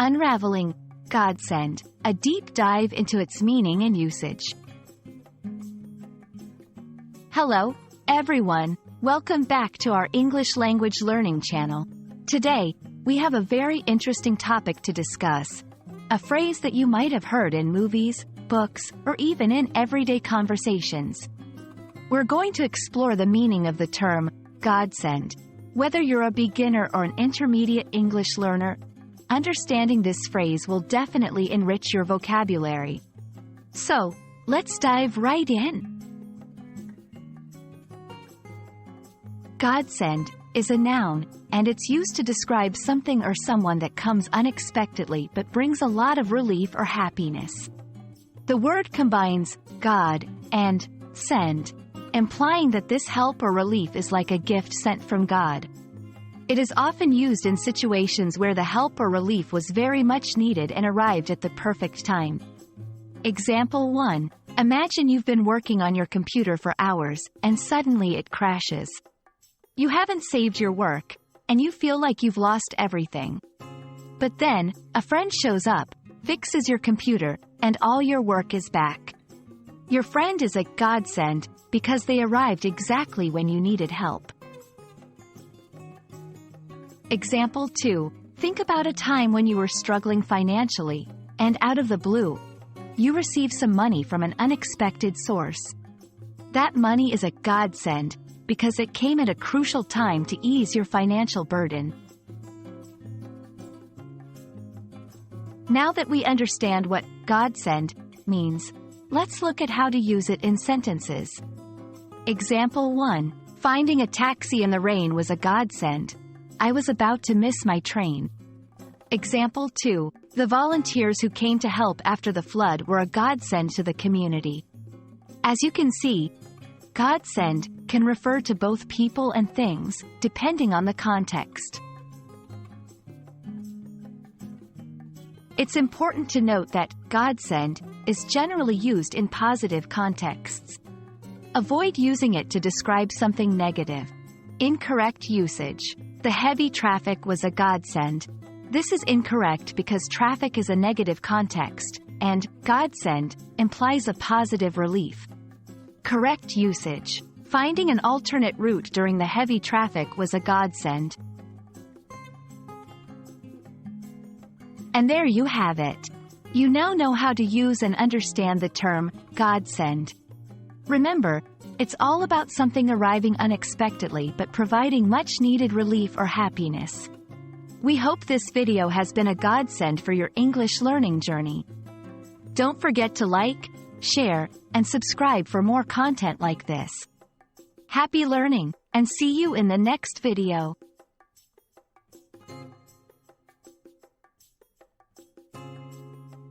Unraveling Godsend, a deep dive into its meaning and usage. Hello, everyone. Welcome back to our English language learning channel. Today, we have a very interesting topic to discuss. A phrase that you might have heard in movies, books, or even in everyday conversations. We're going to explore the meaning of the term godsend. Whether you're a beginner or an intermediate English learner, understanding this phrase will definitely enrich your vocabulary. So, let's dive right in. Godsend is a noun, and it's used to describe something or someone that comes unexpectedly but brings a lot of relief or happiness. The word combines God and send, implying that this help or relief is like a gift sent from God. It is often used in situations where the help or relief was very much needed and arrived at the perfect time. Example 1. Imagine you've been working on your computer for hours, and suddenly it crashes. You haven't saved your work, and you feel like you've lost everything. But then, a friend shows up, fixes your computer, and all your work is back. Your friend is a godsend because they arrived exactly when you needed help. Example 2. Think about a time when you were struggling financially, and out of the blue, you receive some money from an unexpected source. That money is a godsend because it came at a crucial time to ease your financial burden. Now that we understand what godsend means, let's look at how to use it in sentences. Example 1. Finding a taxi in the rain was a godsend. I was about to miss my train. Example 2. The volunteers who came to help after the flood were a godsend to the community. As you can see, godsend can refer to both people and things, depending on the context. It's important to note that godsend is generally used in positive contexts. Avoid using it to describe something negative. Incorrect usage. The heavy traffic was a godsend. This is incorrect because traffic is a negative context, and godsend implies a positive relief. Correct usage. Finding an alternate route during the heavy traffic was a godsend. And there you have it. You now know how to use and understand the term godsend. Remember, it's all about something arriving unexpectedly but providing much-needed relief or happiness. We hope this video has been a godsend for your English learning journey. Don't forget to like, share, and subscribe for more content like this. Happy learning, and see you in the next video.